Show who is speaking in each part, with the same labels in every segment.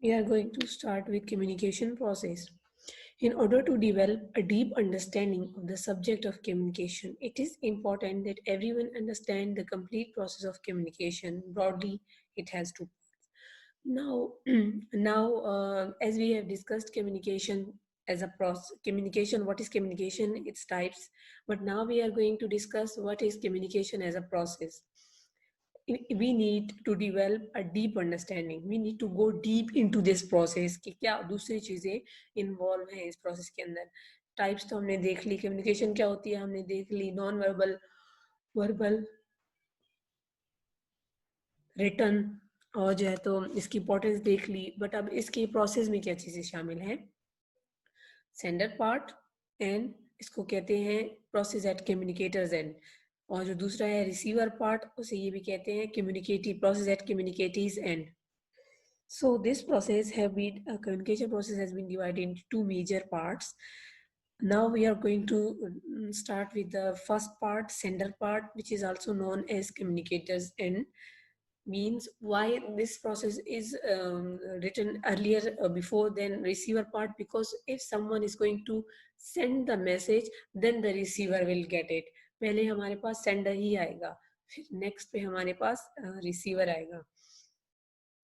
Speaker 1: We are going to start with communication process. In order to develop a deep understanding of the subject of communication, it is important that everyone understand the complete process of communication. Broadly, it has two parts. Now, as we have discussed communication as a process, communication, what is communication, its types, but now we are going to discuss what is communication as a process. We need to develop a deep understanding. We need to go deep into this process कि क्या दूसरी चीजें involve हैं इस process के अंदर. Types तो हमने देख ली, कम्युनिकेशन क्या होती है हमने देख ली, नॉन वर्बल, वर्बल, रिटर्न, और जो है तो इसकी इंपॉर्टेंस देख ली. बट अब इसके प्रोसेस में क्या चीजें शामिल हैं? सेंडर पार्ट एंड इसको कहते हैं प्रोसेस एट कम्युनिकेटर्स एंड, और जो दूसरा है रिसीवर पार्ट, उसे ये भी कहते हैं communicative process at communicates and. So this process have been communication process has been divided into two major parts. Now we are going to start with the first part, sender part, which is also known as communicators end. Means why this process is written earlier before than receiver part, because if someone is going to send the message, then the receiver will get it. पहले हमारे पास sender ही आएगा, फिर next पे हमारे पास receiver आएगा.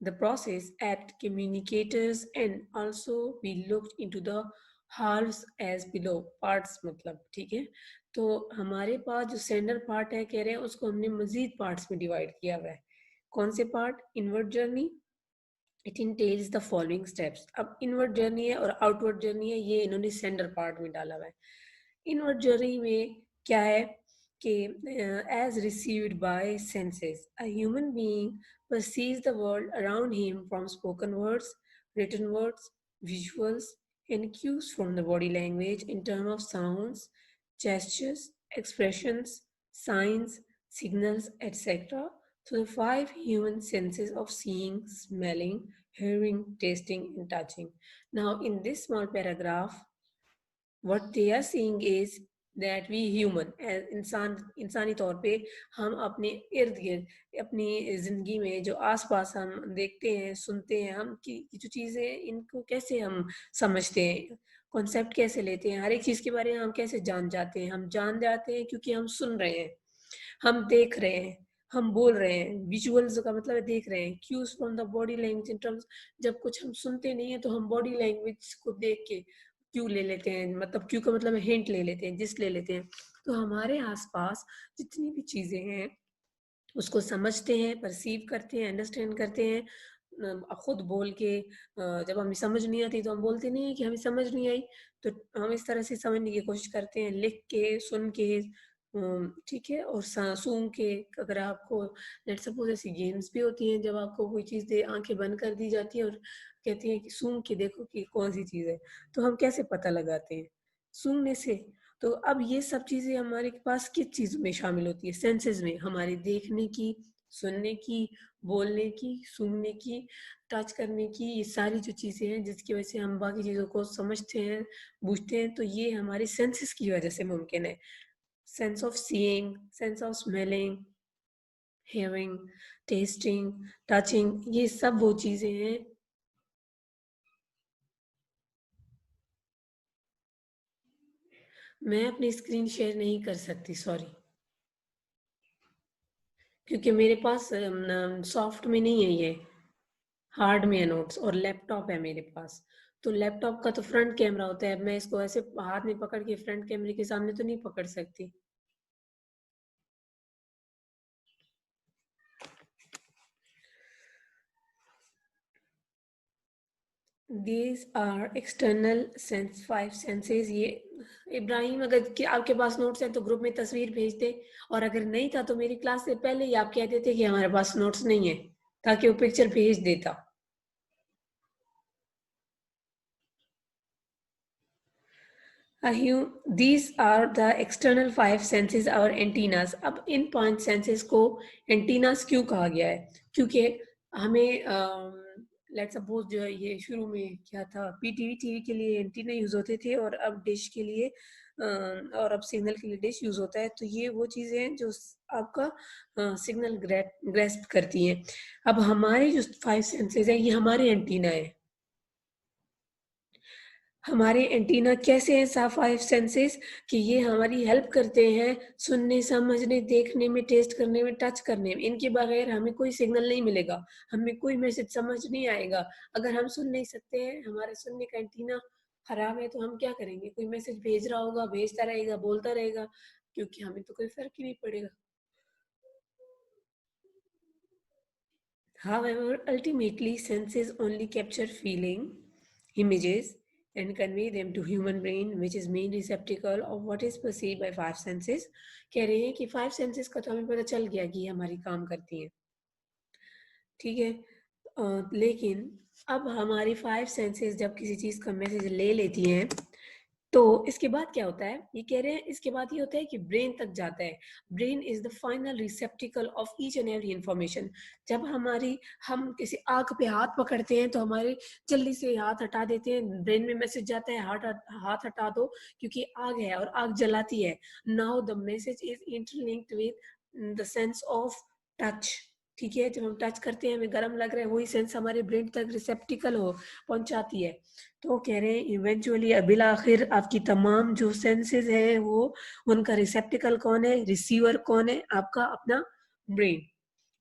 Speaker 1: The process at communicators and also we looked into the halves as below. Parts मतलब ठीक है. तो हमारे पास जो सेंडर पार्ट है कह रहे हैं उसको हमने मजीद पार्ट्स में डिवाइड किया हुआ है. कौन से part? Inward journey, it entails the following steps. अब इनवर्ड जर्नी है और आउटवर्ड जर्नी है, ये इन्होंने सेंडर पार्ट में डाला हुआ है. इनवर्ड जर्नी में क्या है कि as received by senses, a human being perceives the world around him from spoken words, written words, visuals, and cues from the body language in terms of sounds, gestures, expressions, signs, signals, etc. So the five human senses of seeing, smelling, hearing, tasting, and touching. Now, in this small paragraph, what they are seeing is that we human इंसानी तौर पे हम अपने इर्द गिर्द अपनी ज़िंदगी में जो आसपास हम देखते हैं सुनते हैं, हम की जो चीज़ें इनको कैसे हम समझते हैं, कॉन्सेप्ट कैसे लेते हैं, हर एक चीज़ के बारे में हम कैसे जान जाते हैं. हम जान जाते हैं क्योंकि हम सुन रहे हैं, हम देख रहे हैं, हम बोल रहे हैं. विजुअल्स का मतलब है देख रहे हैं. Cues from the body language in terms, जब कुछ हम सुनते नहीं है तो हम बॉडी लैंग्वेज को देख के क्यू ले लेते हैं, मतलब क्यू का मतलब हिंट ले लेते हैं, जिस ले लेते हैं. तो हमारे आसपास जितनी भी चीजें हैं उसको समझते हैं, परसीव करते हैं, अंडरस्टैंड करते हैं. खुद बोल के जब हमें समझ नहीं आती तो हम बोलते नहीं है कि हमें समझ नहीं आई, तो हम इस तरह से समझने की कोशिश करते हैं, लिख के, सुन के, ठीक है, और सूंघ के. अगर आपको लेट्स सपोज ऐसी गेम्स भी होती हैं जब आपको कोई चीज़ दे आंखें बंद कर दी जाती है और कहती हैं कि सूंघ के देखो कि कौन सी चीज़ है, तो हम कैसे पता लगाते हैं? सूंघने से. तो अब ये सब चीज़ें हमारे पास किस चीज़ में शामिल होती है? सेंसेस में. हमारी देखने की, सुनने की, बोलने की, सूंघने की, टच करने की, ये सारी जो चीज़ें हैं जिसकी वजह से हम बाकी चीज़ों को समझते हैं, बूझते हैं, तो ये हमारी सेंसेस की वजह से मुमकिन है. Sense of seeing, sense of smelling, hearing, testing, touching, ये सब वो चीज़ें हैं. मैं अपनी स्क्रीन शेयर नहीं कर सकती, सॉरी, क्योंकि मेरे पास सॉफ्ट में नहीं है, ये हार्ड में है नोट्स, और लैपटॉप है मेरे पास. तो लैपटॉप का तो फ्रंट कैमरा होता है, मैं इसको ऐसे हाथ में पकड़ के फ्रंट कैमरे के सामने तो नहीं पकड़ सकती. These are external sense, five senses. ये इब्राहिम, अगर कि आपके पास नोट्स है तो ग्रुप में तस्वीर भेज दे, और अगर नहीं था तो मेरी क्लास से पहले ही आप कह देते कि हमारे पास नोट्स नहीं है, ताकि वो पिक्चर भेज देता. These are the external five senses और antennas. अब इन 5 senses को antennas क्यों कहा गया है? क्योंकि हमें लेट्स सपोज जो है ये शुरू में क्या था, पीटीवी टीवी के लिए एंटीना यूज होते थे, और अब डिश के लिए और अब सिग्नल के लिए डिश यूज होता है. तो ये वो चीजें हैं जो आपका सिग्नल ग्रेस्प करती हैं. अब हमारे जो 5 सेंसेस हैं ये हमारे एंटीना है. हमारे एंटीना कैसे हैं फाइव सेंसेस कि ये हमारी हेल्प करते हैं सुनने, समझने, देखने में, टेस्ट करने में, टच करने में। इनके बगैर हमें कोई सिग्नल नहीं मिलेगा, हमें कोई मैसेज समझ नहीं आएगा। अगर हम सुन नहीं सकते हैं, हमारे सुनने का एंटीना खराब है, तो हम क्या करेंगे? कोई मैसेज भेज रहा होगा, भेजता रहेगा, बोलता रहेगा, क्योंकि हमें तो कोई फर्क ही नहीं पड़ेगा। However, ultimately, senses only capture feeling, images, and convey them to human brain, which is main receptacle of what is perceived by five senses. कह रहे हैं कि five senses का तो हमें पता चल गया कि ये हमारी काम करती हैं, ठीक है। लेकिन अब हमारी फाइव सेंसेस जब किसी चीज़ का मैसेज ले लेती हैं, तो इसके बाद क्या होता है? ये कह रहे हैं इसके बाद ये होता है कि ब्रेन तक जाता है। Brain is the final रिसेप्टिकल of each and every information. जब हम किसी आग पे हाथ पकड़ते हैं, तो हमारे जल्दी से हाथ हटा देते हैं, ब्रेन में मैसेज जाता है हाथ हटा दो, क्योंकि आग है और आग जलाती है। Now the message is interlinked with the sense of touch, ठीक है। जब हम टच करते हैं, हमें गर्म लग रहा है, वही सेंस हमारे ब्रेन तक रिसेप्टिकल हो पहुंचाती है। तो कह रहे हैं इवेंचुअली बिल आखिर आपकी तमाम जो सेंसेस हैं, वो उनका रिसेप्टिकल कौन है, रिसीवर कौन है? आपका अपना brain.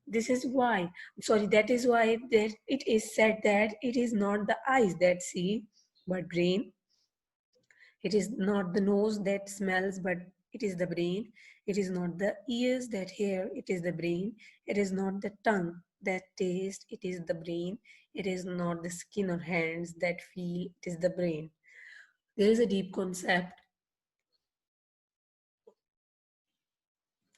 Speaker 1: This is why, sorry, that is why that it is said that it is not the eyes that see, but brain. It is not the nose that smells, but it is the brain. It is not the ears that hear, it is the brain. It is not the tongue that tastes, it is the brain. It is not the skin or hands that feel, it is the brain. There is a deep concept.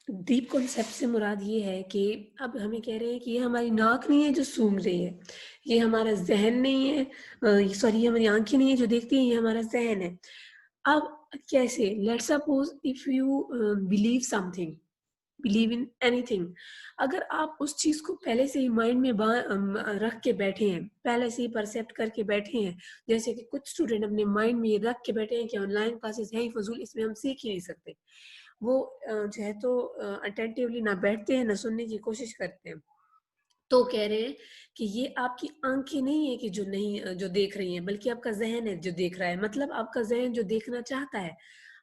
Speaker 1: Deep concept से मुराद ये है कि अब हमें कह रहे हैं कि ये हमारी नाक नहीं है जो सूंघ रही है, ये हमारा जहन नहीं है, सॉरी, ये हमारी आंखें नहीं है जो देखती है, ये हमारा जहन है। अब कैसे? Let's suppose if you believe something, believe in anything, अगर आप उस चीज को पहले से ही माइंड में रख के बैठे हैं, पहले से ही परसेप्ट करके बैठे हैं, जैसे कि कुछ स्टूडेंट अपने माइंड में ये रख के बैठे हैं कि ऑनलाइन क्लासेस है ही फजूल, इसमें हम सीख ही नहीं सकते, वो जो है तो अटेंटिवली ना बैठते हैं, ना सुनने की कोशिश करते हैं। तो कह रहे हैं कि ये आपकी आंखें नहीं है कि जो नहीं जो देख रही हैं, बल्कि आपका ज़हन है जो देख रहा है। मतलब आपका ज़हन जो देखना चाहता है,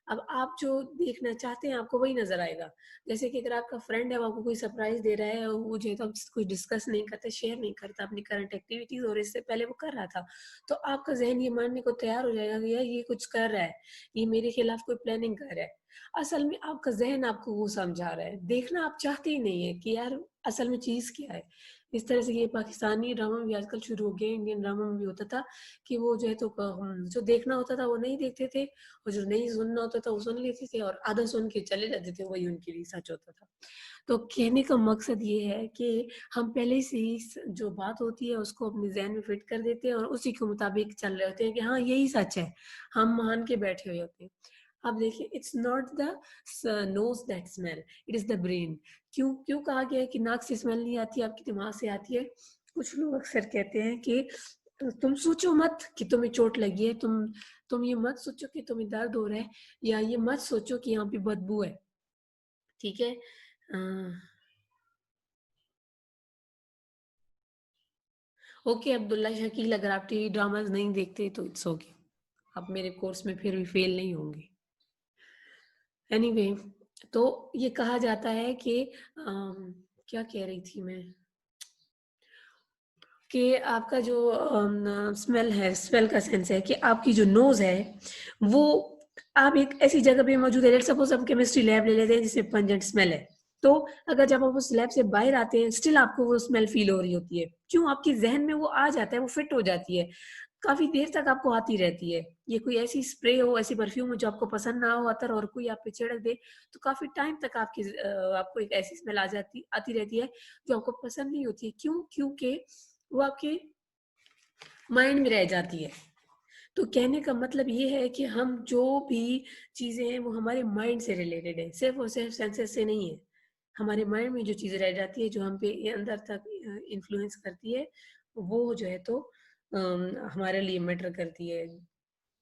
Speaker 1: अब आप जो देखना चाहते हैं, आपको वही नज़र आएगा। जैसे कि अगर आपका फ्रेंड है, वो आपको कोई सरप्राइज़ दे रहा है और वो जो है तो आपसे कुछ डिस्कस नहीं करता, शेयर नहीं करता अपनी करंट एक्टिविटीज़, और इससे पहले वो कर रहा था, तो आपका ज़हन ये मानने को तैयार हो जाएगा कि यार ये कुछ कर रहा है, ये मेरे खिलाफ कोई प्लानिंग कर रहा है। असल में आपका ज़हन आपको वो समझा रहा है, देखना आप चाहते ही नहीं है कि यार असल में चीज़ क्या है। इस तरह से ये पाकिस्तानी ड्रामा भी आजकल शुरू हो गए, इंडियन ड्रामा में भी होता था कि वो जो है तो जो देखना होता था वो नहीं देखते थे, और जो नहीं सुनना होता था वो सुन लेते थे, और आधा सुन के चले जाते थे, वही उनके लिए सच होता था। तो कहने का मकसद ये है कि हम पहले से ही जो बात होती है उसको अपने ज़हन में फिट कर देते हैं और उसी के मुताबिक चल रहे होते हैं कि हाँ यही सच है, हम मान के बैठे हुए होते हैं। अब देखिए, it's not the nose that smell, it is the brain. क्यों क्यों कहा गया है कि नाक से स्मेल नहीं आती, आपके दिमाग से आती है? कुछ लोग अक्सर कहते हैं कि तुम सोचो मत कि तुम्हें चोट लगी है, तुम ये मत सोचो कि तुम्हें दर्द हो रहा है, या ये मत सोचो कि यहाँ पे बदबू है, ठीक है। ओके अब्दुल्ला शकील, अगर आप टीवी ड्रामाज नहीं देखते तो इट्स ओके, आप मेरे कोर्स में फिर भी फेल नहीं होंगे। एनीवे, तो ये कहा जाता है कि क्या कह रही थी मैं, कि आपका जो स्मेल है, स्मेल का सेंस है कि आपकी जो नोज है वो, आप एक ऐसी जगह पे मौजूद है, लेट्स सपोज हम केमिस्ट्री लैब ले लेते हैं जिसमें पंजेंट स्मेल है, तो अगर जब आप उस लैब से बाहर आते हैं, स्टिल आपको वो स्मेल फील हो रही होती है। क्यों? आपके जहन में वो आ जाता है, वो फिट हो जाती है, काफी देर तक आपको आती रहती है। ये कोई ऐसी स्प्रे हो, ऐसी परफ्यूम हो जो आपको पसंद ना हो अतर, और कोई आप पे छिड़क दे, तो काफी टाइम तक आपको एक ऐसी स्मेल आ जाती आती रहती है जो आपको पसंद नहीं होती है। क्यों? क्योंकि वो आपके माइंड में रह जाती है। तो कहने का मतलब ये है कि हम जो भी चीजें हैं वो हमारे माइंड से रिलेटेड है, सिर्फ और सिर्फ सेंसेस से नहीं है। हमारे माइंड में जो चीजें रह जाती है, जो हम पे अंदर तक इन्फ्लुएंस करती है, वो जो है तो हमारे लिए मैटर करती है।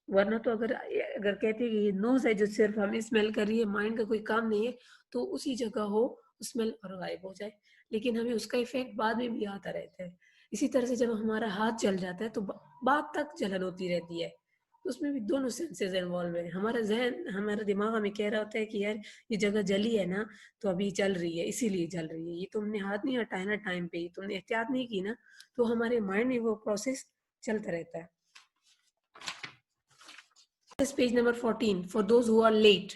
Speaker 1: वरना तो अगर कहते हैं कि ये नोज है जो सिर्फ हमें स्मेल कर रही है, माइंड का कोई काम नहीं है, तो उसी जगह हो स्मेल और गायब हो जाए, लेकिन हमें उसका इफेक्ट बाद में भी आता रहता है। इसी तरह से जब हमारा हाथ जल जाता है तो बात तक जलन होती रहती है, तो उसमें भी दोनों सेंसेस इन्वॉल्व है। हमारा जहन, हमारा दिमाग हमें कह रहा होता है कि यार ये जगह जली है ना, तो अभी चल रही है, इसीलिए चल रही है, ये तुमने हाथ नहीं हटाया ना टाइम पे, तुमने एहतियात नहीं की ना, तो हमारे माइंड में वो प्रोसेस चलता रहता है। This page number 14 for those who are late.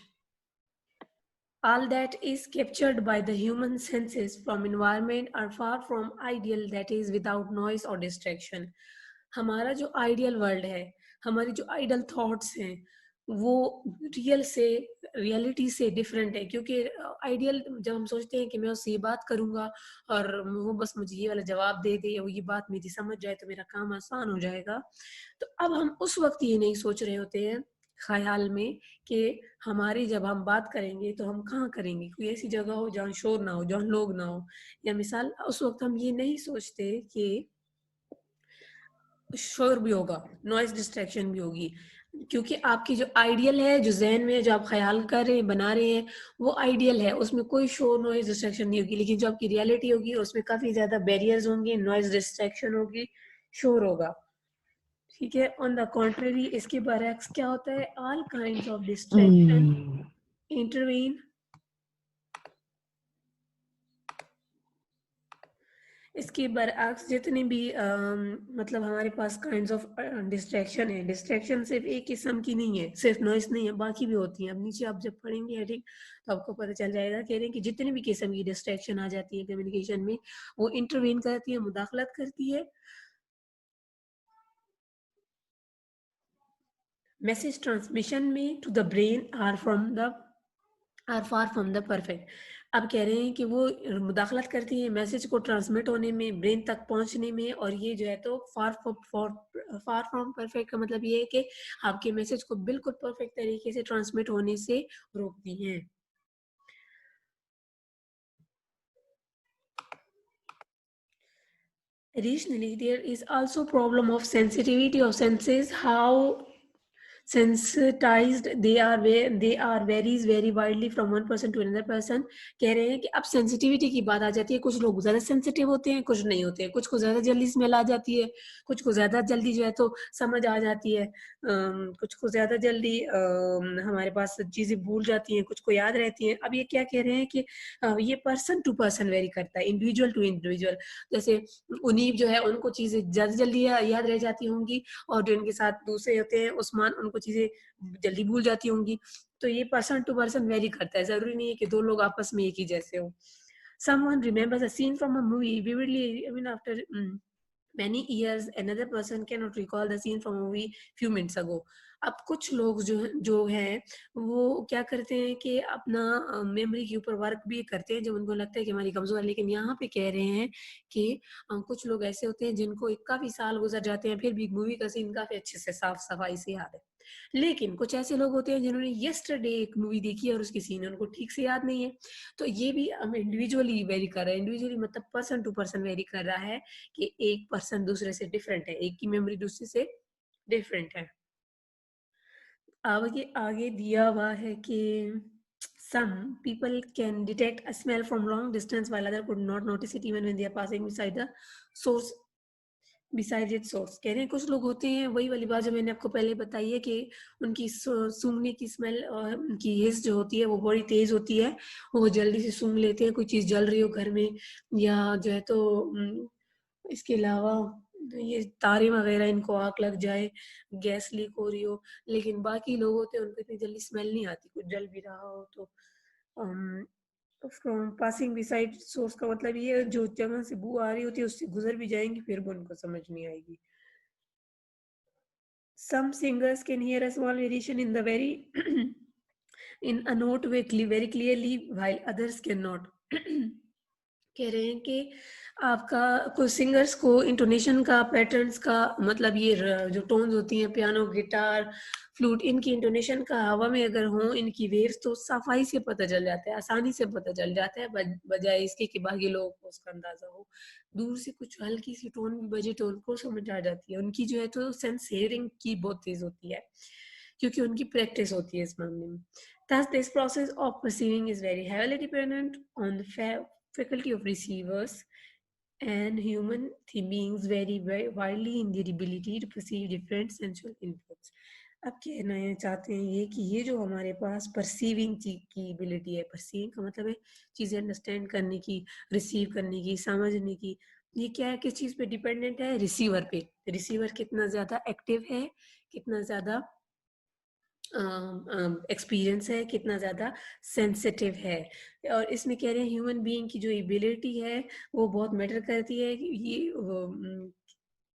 Speaker 1: All that is captured by the human senses from environment are far from ideal, that is without noise or distraction. हमारा जो आइडियल वर्ल्ड है, हमारी जो ideal thoughts हैं, वो real से, reality से different है। क्योंकि आइडियल जब हम सोचते हैं कि मैं उससे ये बात करूंगा और वो बस मुझे ये वाला जवाब दे दे, और ये बात मेरी समझ जाए तो मेरा काम आसान हो जाएगा, तो अब हम उस वक्त ये नहीं सोच रहे होते हैं ख्याल में कि हमारी जब हम बात करेंगे तो हम कहाँ करेंगे, कोई ऐसी जगह हो जहाँ शोर ना हो, जहाँ लोग ना हो, या मिसाल उस वक्त हम ये नहीं सोचते कि शोर भी होगा, नॉइज डिस्ट्रैक्शन भी होगी। क्योंकि आपकी जो आइडियल है, जो जहन में जो आप ख्याल कर रहे हैं, बना रहे हैं, वो आइडियल है, उसमें कोई शोर नॉइज डिस्ट्रैक्शन नहीं होगी। लेकिन जो आपकी रियलिटी होगी उसमें काफी ज्यादा बैरियर्स होंगे, नॉइज डिस्ट्रैक्शन होगी, शोर होगा। ठीक है। ऑन द कॉन्ट्ररी, इसके बरअक्स क्या होता है, all kinds of distraction intervene. इसके बरअक्स जितने भी मतलब हमारे पास काइंड्स ऑफ डिस्ट्रैक्शन है, डिस्ट्रैक्शन सिर्फ एक किस्म की नहीं है, सिर्फ नॉइस नहीं है, बाकी भी होती हैं। अब नीचे आप जब पढ़ेंगे हेडिंग तो आपको पता चल जाएगा, कह रहे हैं कि जितने भी किस्म की डिस्ट्रैक्शन आ जाती है कम्युनिकेशन में, वो इंटरवीन करती है, मुदाखलत करती है। मैसेज ट्रांसमिशन में to the brain are far from the perfect. अब कह रहे हैं कि वो मुदाखलत करती है मैसेज को ट्रांसमिट होने में, ब्रेन तक पहुंचने में, और ये जो है तो फार फ्रॉम परफेक्ट का मतलब ये है कि आपके मैसेज को बिल्कुल परफेक्ट तरीके से ट्रांसमिट होने से रोकती हैं। Additionally, there is also problem of sensitivity of senses, how sensitized they are varies very widely from one person to another person। कह रहे हैं कि अब सेंसिटिविटी की बात आ जाती है, कुछ लोग ज्यादा सेंसिटिव होते हैं, कुछ नहीं होते हैं, कुछ को ज्यादा जल्दी स्मेल आ जाती है, कुछ को ज्यादा जल्दी जो है तो समझ आ जाती है, कुछ को ज्यादा जल्दी हमारे पास चीजें भूल जाती हैं, कुछ को याद रहती हैं। अब ये क्या कह रहे हैं कि ये पर्सन टू पर्सन वेरी करता है, इंडिविजुअल टू इंडिविजुअल। जैसे उनीब जो है, उनको चीजें ज्यादा जल्दी याद रह जाती होंगी, और जो इनके साथ दूसरे होते हैं उस्मान, उनको चीजें जल्दी भूल जाती होंगी। तो ये पर्सन टू पर्सन वेरी करता है, जरूरी नहीं है कि दो लोग आपस में एक ही जैसे हो। Someone remembers a scene from a movie vividly even after many years, another person cannot recall the scene from a movie few minutes ago। अब कुछ लोग जो हैं वो क्या करते हैं कि अपना मेमोरी के ऊपर वर्क भी करते हैं जब उनको लगता है कि हमारी कमजोर है। लेकिन यहाँ पे कह रहे हैं कि कुछ लोग ऐसे होते हैं जिनको काफी साल गुजर जाते हैं, फिर भी मूवी का सीन काफी अच्छे से साफ सफाई से याद है। लेकिन कुछ ऐसे लोग होते हैं जिन्होंने यस्टरडे एक मूवी देखी है और उसकी सीन उनको ठीक से याद नहीं है। तो ये भी हम इंडिविजुअली वेरी कर रहे हैं, इंडिविजुअली मतलब पर्सन टू पर्सन वेरी कर रहा है कि एक पर्सन दूसरे से डिफरेंट है, एक की मेमोरी दूसरे से डिफरेंट है। आगे आगे दिया हुआ है कि some people can detect a smell from long distance while other could not notice it even when they are passing beside the source beside it source. कह रहे हैं कुछ लोग होते हैं, वही वाली बात जो मैंने आपको पहले बताई है कि उनकी सूंघने की स्मेल और उनकी हिस जो होती है वो बड़ी तेज होती है, वो जल्दी से सूंघ लेते हैं, कोई चीज जल रही हो घर में, या जो है तो इसके अलावा ये तारे वगैरह इनको आग लग जाए, गैस लीक हो रही हो। लेकिन बाकी लोग होते हैं उनको इतनी जल्दी स्मेल नहीं आती, कुछ जल भी रहा हो तो। फ्रॉम पासिंग बिसाइड सोर्स का मतलब ये जो जगह से बू आ रही होती है उससे गुजर भी जाएंगी, फिर भी उनको समझ नहीं आएगी। Some singers can hear a small variation in the very in a note very clearly while others cannot। कह रहे हैं कि आपका कुछ सिंगर्स को इंटोनेशन का, पैटर्न्स का, मतलब ये जो टोन्स होती हैं पियानो, गिटार, फ्लूट, इनकी इंटोनेशन का हवा में अगर हो इनकी वेव्स तो सफाई से पता चल जाता है, आसानी से पता चल जाता है, बजाय इसके कि बाकी लोगों को उसका अंदाजा हो। दूर से कुछ हल्की सी टोन भी बजे तो उनको समझ आ जाती है। उनकी जो है तो सेंस हियरिंग की बहुत तेज होती है, क्योंकि उनकी प्रैक्टिस होती है इस मामले में। Thus, this process of perceiving is very heavily dependent on the faculty of receivers, and human beings vary very widely in their ability to perceive different sensual inputs। आप कहना चाहते हैं ये कि ये जो हमारे पास परसीविंग की एबिलिटी है, परसीविंग का मतलब है चीज़ें अंडरस्टैंड करने की, रिसीव करने की, समझने की, ये क्या है, किस चीज़ पे डिपेंडेंट है? रिसीवर पे। रिसीवर कितना ज़्यादा एक्टिव है, कितना ज़्यादा एक्सपीरियंस है, कितना ज़्यादा सेंसिटिव है। और इसमें कह रहे हैं ह्यूमन बीइंग की जो एबिलिटी है वो बहुत मैटर करती है कि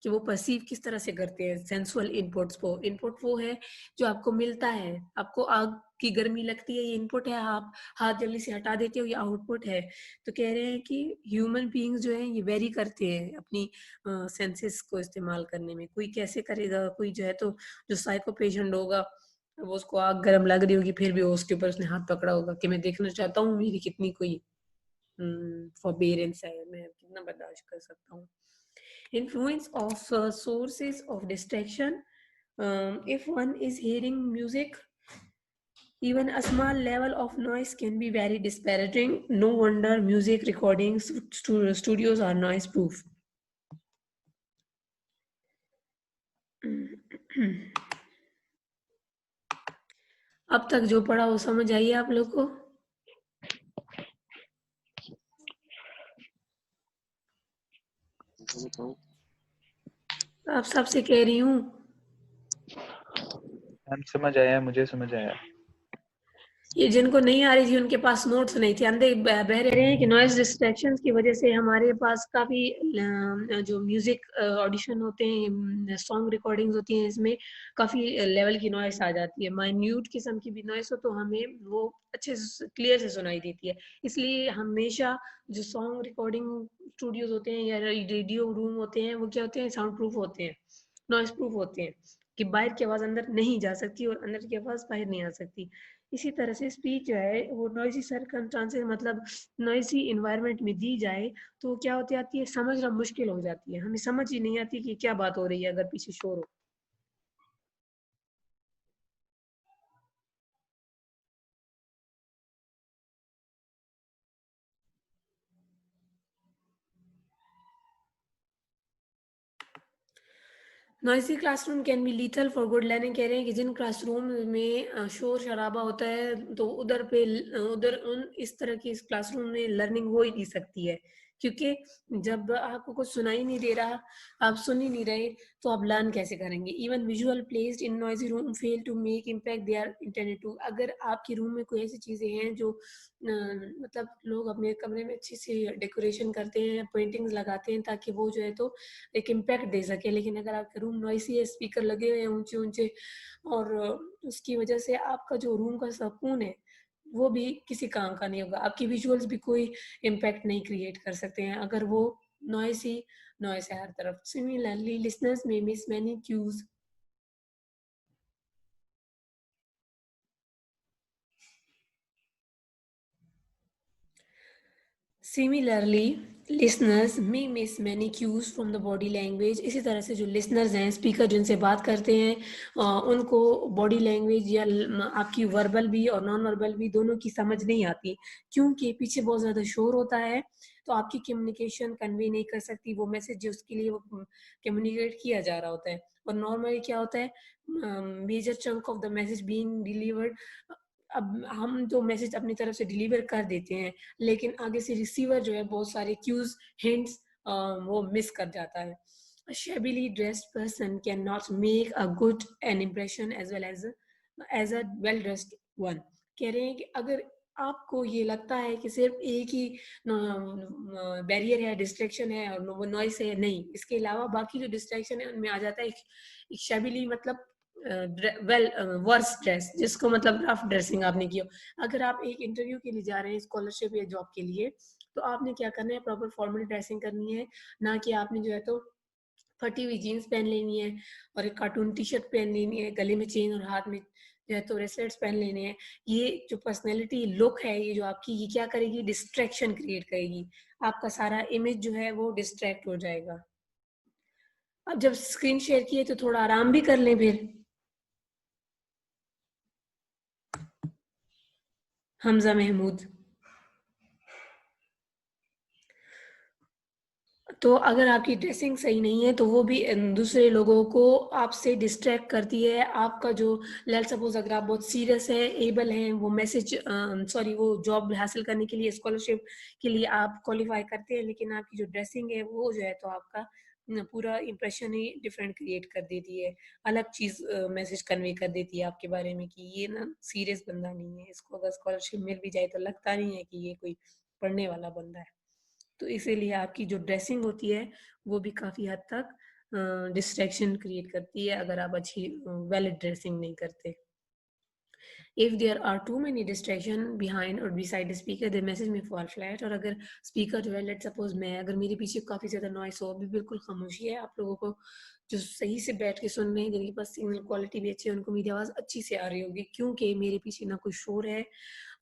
Speaker 1: वो परसीव किस तरह से करते हैं सेंसुअल इनपुट्स को। इनपुट वो है जो आपको मिलता है, आपको आग की गर्मी लगती है, ये इनपुट है, आप हाथ जल्दी से हटा देते हो, ये आउटपुट है। तो कह रहे हैं कि ह्यूमन बीइंग्स जो हैं ये वेरी करते हैं अपनी सेंसेस को इस्तेमाल करने में। कोई कैसे करेगा, कोई जो है तो जो साइको पेशेंट होगा वो उसको आग गर्म लग रही होगी फिर भी वो उसके ऊपर उसने हाथ पकड़ा होगा कि मैं देखना चाहता हूँ मेरी कितनी कोई forbearance है, मैं कितना बर्दाश्त कर सकता हूँ। Influence of sources of distraction. If one is hearing music, even a small level of noise can be very disparaging. No wonder music recordings studios are noise proof. अब तक जो पढ़ा वो समझ आई आप लोग को? आप सबसे कह रही हूँ।
Speaker 2: मैम समझ आया, मुझे समझ आया।
Speaker 1: ये जिनको नहीं आ रही थी उनके पास नोट्स नहीं थे, अंधे बहरे रहे हैं कि नॉइज डिस्ट्रैक्शंस की वजह से हमारे पास काफी जो म्यूजिक ऑडिशन होते हैं, सॉन्ग रिकॉर्डिंग्स होती हैं, इसमें काफी लेवल की नॉइस आ जाती है। माइन्यूट किस्म की भी नॉइस हो तो हमें वो अच्छे से क्लियर से सुनाई देती है। इसलिए हमेशा जो सॉन्ग रिकॉर्डिंग स्टूडियोज होते हैं या रेडियो रूम होते हैं वो क्या होते हैं, साउंड प्रूफ होते हैं, नॉइस प्रूफ होते हैं कि बाहर की आवाज अंदर नहीं जा सकती और अंदर की आवाज बाहर नहीं आ सकती। इसी तरह से स्पीच जो है वो नॉइजी सर्कमस्टांसेस मतलब नॉइजी इन्वायरमेंट में दी जाए तो क्या होती आती है, समझना मुश्किल हो जाती है, हमें समझ ही नहीं आती कि क्या बात हो रही है अगर पीछे शोर हो। Noisy classroom can be lethal for good learning. कह रहे हैं कि जिन क्लासरूम में शोर शराबा होता है तो उधर उन इस तरह की इस क्लासरूम में लर्निंग हो ही नहीं सकती है, क्योंकि जब आपको कुछ सुनाई नहीं दे रहा, आप सुन ही नहीं रहे, तो आप लर्न कैसे करेंगे। Even visual placed in noisy room fail to make impact they are intended to. अगर आपके रूम में कोई ऐसी चीजें हैं जो मतलब लोग अपने कमरे में अच्छी सी डेकोरेशन करते हैं, पेंटिंग्स लगाते हैं ताकि वो जो है तो एक इम्पैक्ट दे सके, लेकिन अगर आपके रूम नॉइसी है, स्पीकर लगे हुए हैं ऊंचे ऊंचे, और उसकी वजह से आपका जो रूम का सुकून है वो भी किसी काम का नहीं होगा, आपकी विजुअल्स भी कोई इम्पैक्ट नहीं क्रिएट कर सकते हैं अगर वो नॉइस है हर तरफ। Similarly listeners may miss many cues. Similarly, listeners may miss many cues from the body language. इसी तरह से जो listeners हैं, स्पीकर जिनसे बात करते हैं, उनको बॉडी लैंग्वेज या आपकी वर्बल भी और नॉन वर्बल भी दोनों की समझ नहीं आती, क्योंकि पीछे बहुत ज़्यादा शोर होता है, तो आपकी कम्युनिकेशन कन्वे नहीं कर सकती वो मैसेज जो उसके लिए वो कम्युनिकेट किया जा रहा होता है। और नॉर्मली क्या होता है, major chunk of the message being delivered, अब हम जो मैसेज अपनी तरफ से डिलीवर कर देते हैं लेकिन आगे से रिसीवर जो है बहुत सारे क्यूज, हिंट्स वो मिस कर जाता है। A shabbily dressed person cannot make a good an impression as well as a well dressed one. कह रहे हैं कि अगर आपको ये लगता है कि सिर्फ एक ही बैरियर है, डिस्ट्रैक्शन है और वो नॉइस है, नहीं, इसके अलावा बाकी जो डिस्ट्रैक्शन है उनमें आ जाता है एक शैबिली मतलब वेल वर्स ड्रेस, जिसको मतलब रफ ड्रेसिंग आपने की हो। अगर आप एक इंटरव्यू के लिए जा रहे हैं स्कॉलरशिप या जॉब के लिए, तो आपने क्या करना है, प्रॉपर फॉर्मल ड्रेसिंग करनी है, ना कि आपने जो है तो फटी हुई जीन्स पहन लेनी है और एक कार्टून टी शर्ट पहन लेनी है, गले में चेन और हाथ में जो है तो ब्रेसलेट्स पहन लेने हैं। ये जो पर्सनैलिटी लुक है, ये जो आपकी, ये क्या करेगी, डिस्ट्रैक्शन क्रिएट करेगी, आपका सारा इमेज जो है वो डिस्ट्रैक्ट हो जाएगा। अब जब स्क्रीन शेयर किए तो थोड़ा आराम भी कर लें फिर। हमजा महमूद। तो अगर आपकी ड्रेसिंग सही नहीं है तो वो भी दूसरे लोगों को आपसे डिस्ट्रैक्ट करती है। आपका जो लेट्स सपोज अगर आप बहुत सीरियस है, एबल हैं, वो मैसेज सॉरी वो जॉब हासिल करने के लिए, स्कॉलरशिप के लिए आप क्वालिफाई करते हैं, लेकिन आपकी जो ड्रेसिंग है वो जो है तो आपका पूरा इंप्रेशन ही डिफरेंट क्रिएट कर देती है, अलग चीज मैसेज कन्वे कर देती है आपके बारे में कि ये ना सीरियस बंदा नहीं है, इसको अगर स्कॉलरशिप मिल भी जाए तो लगता नहीं है कि ये कोई पढ़ने वाला बंदा है। तो इसीलिए आपकी जो ड्रेसिंग होती है वो भी काफ़ी हद तक डिस्ट्रैक्शन क्रिएट करती है अगर आप अच्छी वैलिड ड्रेसिंग नहीं करते। If there are too many distraction behind or beside the speaker, the message may fall flat। और अगर स्पीकर जो है लेट सपोज मैं, अगर मेरे पीछे काफ़ी ज़्यादा नॉइस हो, अभी बिल्कुल खामोशी है, आप लोगों को जो सही से बैठ के सुन रहे हैं, जिनके पास सिग्नल क्वालिटी भी अच्छी है, उनको मेरी आवाज़ अच्छी से आ रही होगी, क्योंकि मेरे पीछे ना कोई शोर है,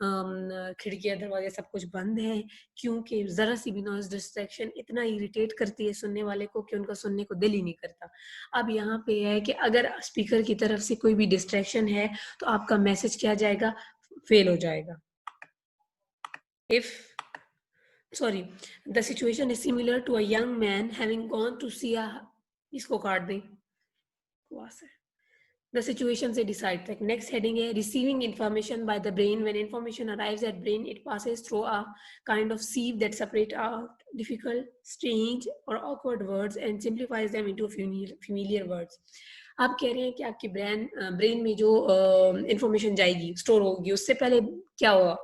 Speaker 1: खिड़कियाँ दरवाजे सब कुछ बंद है, क्योंकि ज़रा सी भी नॉइस डिस्ट्रैक्शन इतना इरिटेट करती है सुनने वाले को कि उनका सुनने को दिल ही नहीं करता। अब यहाँ पे है कि अगर स्पीकर की तरफ से कोई भी डिस्ट्रैक्शन है तो आपका मैसेज क्या जाएगा, फेल हो जाएगा। If sorry, the situation is similar to a young man having gone to see a, इसको काट दें, the situation से decide तक। next heading है receiving information by the brain। when information arrives at brain it passes through a kind of sieve that separate out difficult, strange or awkward words and simplifies them into familiar words। आप कह रहे हैं कि आपके brain में जो information जाएगी, store होगी, उससे पहले क्या होगा?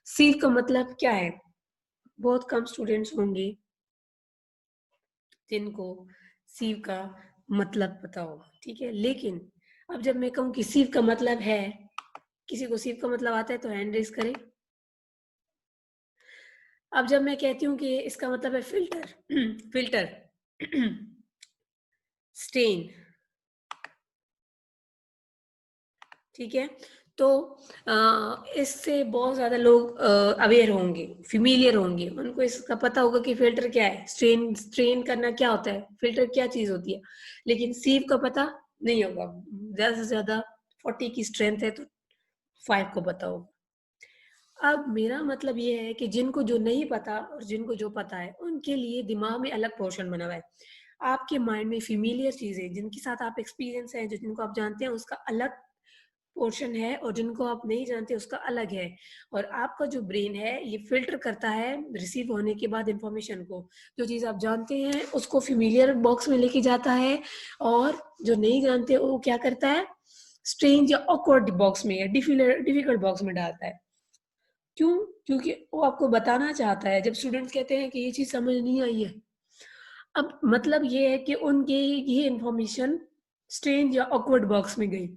Speaker 1: सीव का मतलब क्या है? बहुत कम स्टूडेंट्स होंगे जिनको सीव का मतलब पता होगा, ठीक है। लेकिन अब जब मैं कहूँ कि सीव का मतलब है, किसी को सीव का मतलब आता है तो हैंड रेज करें। अब जब मैं कहती हूँ कि इसका मतलब है फिल्टर फिल्टर स्टेन, ठीक है। तो इससे बहुत ज़्यादा लोग अवेयर होंगे, फेमिलियर होंगे, उनको इसका पता होगा कि फिल्टर क्या है, स्ट्रेन स्ट्रेन करना क्या होता है, फिल्टर क्या चीज़ होती है। लेकिन सीव का पता नहीं होगा। ज़्यादा से ज़्यादा 40 की स्ट्रेंथ है तो 5 को पता होगा। अब मेरा मतलब ये है कि जिनको जो नहीं पता और जिनको जो पता है, उनके लिए दिमाग में अलग पोर्शन बना हुआ है। आपके माइंड में फेमिलियर चीज़ें जिनके साथ आप एक्सपीरियंस है, जो जिनको आप जानते हैं, उसका अलग पोर्शन है, और जिनको आप नहीं जानते उसका अलग है। और आपका जो ब्रेन है ये फिल्टर करता है रिसीव होने के बाद इंफॉर्मेशन को। जो चीज़ आप जानते हैं उसको फेमिलियर बॉक्स में लेके जाता है, और जो नहीं जानते वो क्या करता है, स्ट्रेंज या ऑकवर्ड बॉक्स में या डिफिकल्ट बॉक्स में डालता है। क्यों? क्योंकि वो आपको बताना चाहता है। जब स्टूडेंट्स कहते हैं कि ये चीज़ समझ नहीं आई है, अब मतलब ये है कि उनके ये इंफॉर्मेशन स्ट्रेंज या ऑकवर्ड बॉक्स में गई,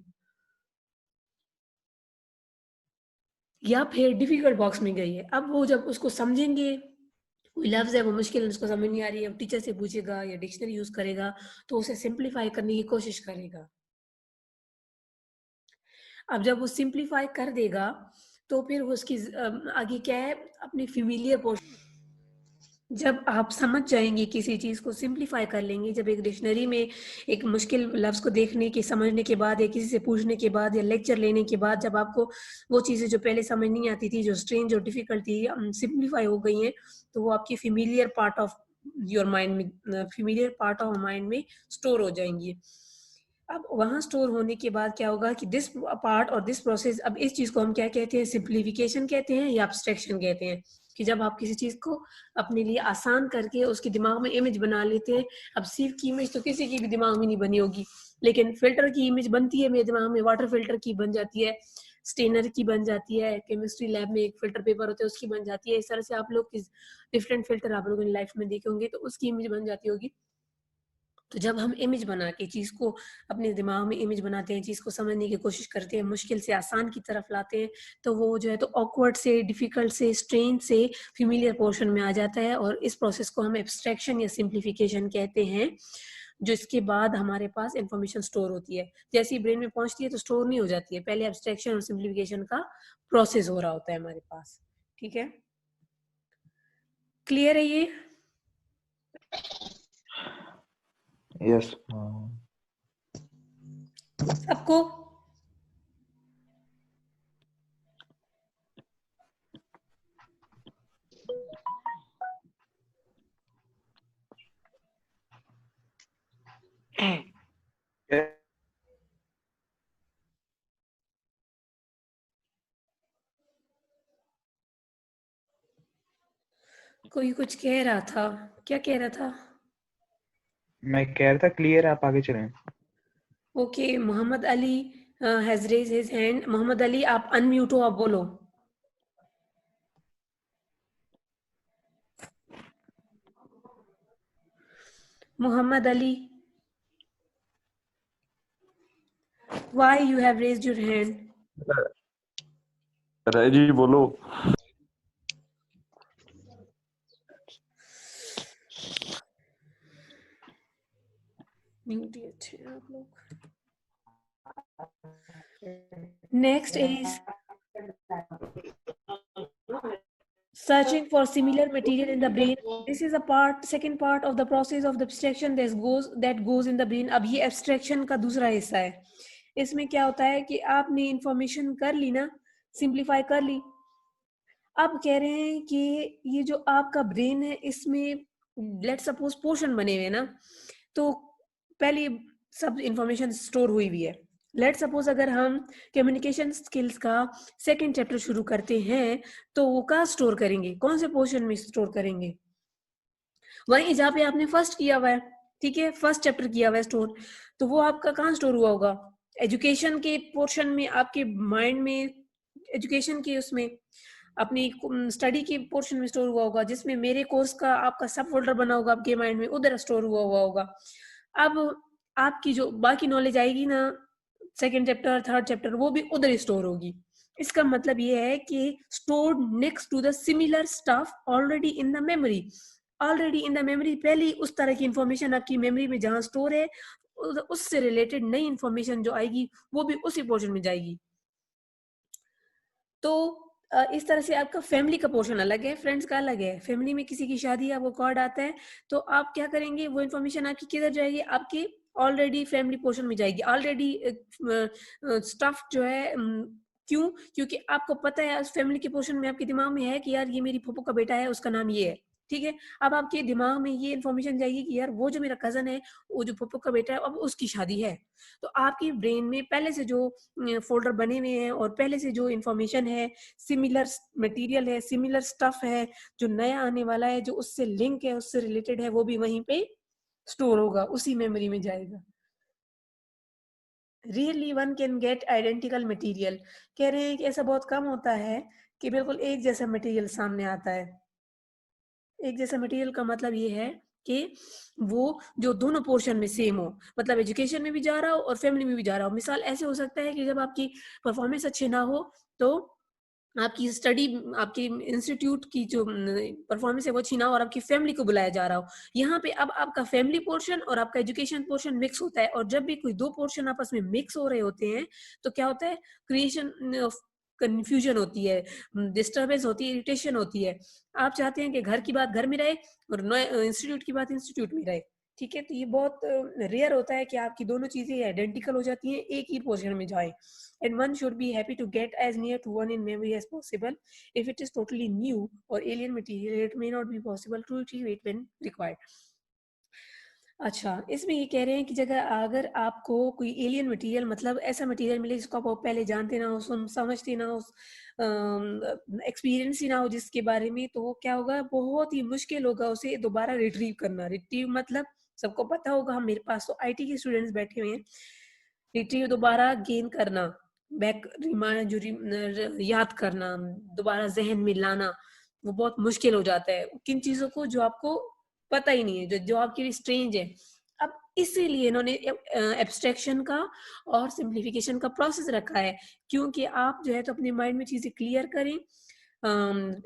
Speaker 1: या फिर डिफिकल्ट बॉक्स में गई है। अब वो जब उसको समझेंगे, कोई लफ्ज़ है वो मुश्किल उसको समझ नहीं आ रही है, अब टीचर से पूछेगा या डिक्शनरी यूज़ करेगा, तो उसे सिंप्लीफाई करने की कोशिश करेगा। अब जब वो सिंप्लीफाई कर देगा, तो फिर वो उसकी आगे क्या है, अपनी फ़ेमिलियर पोर्शन, जब आप समझ जाएँगे किसी चीज़ को सिंप्लीफाई कर लेंगे, जब एक डिक्शनरी में एक मुश्किल लफ्ज़ को देखने के, समझने के बाद, या किसी से पूछने के बाद, या लेक्चर लेने के बाद, जब आपको वो चीज़ें जो पहले समझ नहीं आती थी, जो स्ट्रेंज और डिफ़िकल्ट थी, सिंप्लीफाई हो गई हैं, तो वो आपकी familiar part of your mind में, फ़ेमिलियर पार्ट ऑफ माइंड में स्टोर हो जाएँगी। अब वहाँ स्टोर होने के बाद क्या होगा कि दिस पार्ट और दिस प्रोसेस, अब इस चीज़ को हम क्या कहते हैं, सिंप्लीफिकेशन कहते हैं या एब्स्ट्रैक्शन कहते हैं, कि जब आप किसी चीज़ को अपने लिए आसान करके उसके दिमाग में इमेज बना लेते हैं। अब सीव की इमेज तो किसी की भी दिमाग में नहीं बनी होगी, लेकिन फिल्टर की इमेज बनती है मेरे दिमाग में, वाटर फिल्टर की बन जाती है, स्टेनर की बन जाती है, केमिस्ट्री लैब में एक फिल्टर पेपर होता है उसकी बन जाती है। इस तरह से आप लोग किस डिफरेंट फिल्टर आप लोगों ने लाइफ में देखे होंगे, तो उसकी इमेज बन जाती होगी। तो जब हम इमेज बना के चीज़ को अपने दिमाग में इमेज बनाते हैं, चीज़ को समझने की कोशिश करते हैं, मुश्किल से आसान की तरफ लाते हैं, तो वो जो है तो ऑकवर्ड से, डिफिकल्ट से, स्ट्रेंज से फेमिलियर पोर्शन में आ जाता है, और इस प्रोसेस को हम एब्स्ट्रैक्शन या सिंप्लीफिकेशन कहते हैं। जो इसके बाद हमारे पास इंफॉर्मेशन स्टोर होती है, जैसे ही ब्रेन में पहुंचती है तो स्टोर नहीं हो जाती है, पहले एब्स्ट्रैक्शन और सिंप्लीफिकेशन का प्रोसेस हो रहा होता है हमारे पास। ठीक है, क्लियर है ये
Speaker 2: यस।
Speaker 1: सबको? कोई कुछ कह रहा था, क्या कह रहा था?
Speaker 2: मैं कह रहा था क्लियर है, आप आगे चलें।
Speaker 1: Okay, Mohammed Ali has raise his hand. Mohammed Ali आप अनम्यूट हो, आप बोलो। Mohammed Ali, why you have raised your hand?
Speaker 3: Rai ji बोलो।
Speaker 1: म्यूट ही अच्छे हैं आप लोग। Next is searching for similar material in the brain. This is a part, second part of the process of the abstraction that goes in the brain. अब ये abstraction का दूसरा हिस्सा है। इसमें क्या होता है कि आपने इंफॉर्मेशन कर ली ना, सिंप्लीफाई कर ली। अब कह रहे हैं कि ये जो आपका ब्रेन है इसमें लेट सपोज पोर्शन बने हुए ना, तो पहले सब इंफॉर्मेशन स्टोर हुई हुई है। लेट सपोज अगर हम कम्युनिकेशन स्किल्स का सेकंड चैप्टर शुरू करते हैं तो वो कहाँ स्टोर करेंगे, कौन से पोर्शन में स्टोर करेंगे? वहीं जहाँ पे आपने फर्स्ट किया हुआ है, ठीक है, फर्स्ट चैप्टर किया हुआ है स्टोर, तो वो आपका कहाँ स्टोर हुआ होगा? एजुकेशन के पोर्शन में, आपके माइंड में, एजुकेशन के उसमें, अपनी स्टडी के पोर्शन में स्टोर हुआ होगा, जिसमें मेरे कोर्स का आपका सब फोल्डर बना होगा आपके माइंड में, उधर स्टोर हुआ हुआ होगा। अब आपकी जो बाकी नॉलेज आएगी ना, सेकंड चैप्टर, थर्ड चैप्टर, वो भी उधर स्टोर होगी। इसका मतलब ये है कि stored next to the similar stuff already in the memory. Already in the memory, पहले उस तरह की इंफॉर्मेशन आपकी मेमोरी में जहां स्टोर है, उससे रिलेटेड नई इंफॉर्मेशन जो आएगी वो भी उसी पोर्शन में जाएगी। तो इस तरह से आपका फैमिली का पोर्शन अलग है, फ्रेंड्स का अलग है। फैमिली में किसी की शादी है, आपको कार्ड आता है, तो आप क्या करेंगे, वो इन्फॉर्मेशन आपकी किधर जाएगी? आपके ऑलरेडी फैमिली पोर्शन में जाएगी। ऑलरेडी स्टफ जो है, क्यों? क्योंकि आपको पता है फैमिली के पोर्शन में आपके दिमाग में है कि यार ये मेरी फूफू का बेटा है, उसका नाम ये है, ठीक है। अब आपके दिमाग में ये इन्फॉर्मेशन जाएगी कि यार वो जो मेरा कजन है, वो जो फूफू का बेटा है, अब उसकी शादी है। तो आपके ब्रेन में पहले से जो फोल्डर बने हुए हैं और पहले से जो इंफॉर्मेशन है, सिमिलर मटेरियल है, सिमिलर स्टफ है, जो नया आने वाला है, जो उससे लिंक है, उससे रिलेटेड है, वो भी वहीं पे स्टोर होगा, उसी मेमोरी में जाएगा। Really one can get identical material. कह रहे हैं कि ऐसा बहुत कम होता है कि बिल्कुल एक जैसा मटेरियल सामने आता है। एक जैसा मटेरियल का मतलब ये है कि वो जो दोनों पोर्शन में सेम हो, मतलब एजुकेशन में भी जा रहा हो और फैमिली में भी जा रहा हो। मिसाल ऐसे हो सकता है कि जब आपकी परफॉर्मेंस अच्छी ना हो, तो आपकी स्टडी, आपकी इंस्टीट्यूट की जो परफॉर्मेंस है वो अच्छी ना हो और आपकी फैमिली को बुलाया जा रहा हो। यहाँ पे अब आपका फैमिली पोर्शन और आपका एजुकेशन पोर्शन मिक्स होता है, और जब भी कोई दो पोर्शन आपस में मिक्स हो रहे होते हैं तो क्या होता है, क्रिएशन ऑफ कंफ्यूजन होती है, डिस्टर्बेंस होती है, इरिटेशन होती है। आप चाहते हैं कि घर की बात घर में रहे और इंस्टीट्यूट की बात इंस्टीट्यूट में रहे, ठीक है। तो ये बहुत रेयर होता है कि आपकी दोनों चीजें आइडेंटिकल हो जाती हैं, एक ही पोर्शन में जाए। And one should be happy to get as near to one in memory as possible. If it is totally new or alien material, it may not be possible to retrieve it when required. अच्छा, इसमें ये कह रहे हैं कि जगह अगर आपको कोई एलियन मटेरियल, मतलब ऐसा मटेरियल मिले जिसको आप पहले जानते ना हो, समझते ना हो, एक्सपीरियंस ही ना हो जिसके बारे में, तो वो क्या होगा, बहुत ही मुश्किल होगा उसे दोबारा रिट्रीव करना। रिट्रीव मतलब सबको पता होगा, हम मेरे पास तो आईटी के स्टूडेंट्स बैठे हुए हैं, रिट्रीव दोबारा गेन करना, बैक रिमाइंड जो याद करना, दोबारा जहन में लाना, वो बहुत मुश्किल हो जाता है किन चीजों को जो आपको पता ही नहीं है, जो आपके लिए स्ट्रेंज है। अब इसीलिए इन्होंने एब्स्ट्रैक्शन का और सिंप्लीफिकेशन का प्रोसेस रखा है, क्योंकि आप जो है तो अपने माइंड में चीजें क्लियर करें,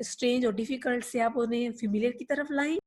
Speaker 1: स्ट्रेंज और डिफिकल्ट से आप उन्हें फेमिलियर की तरफ लाएं,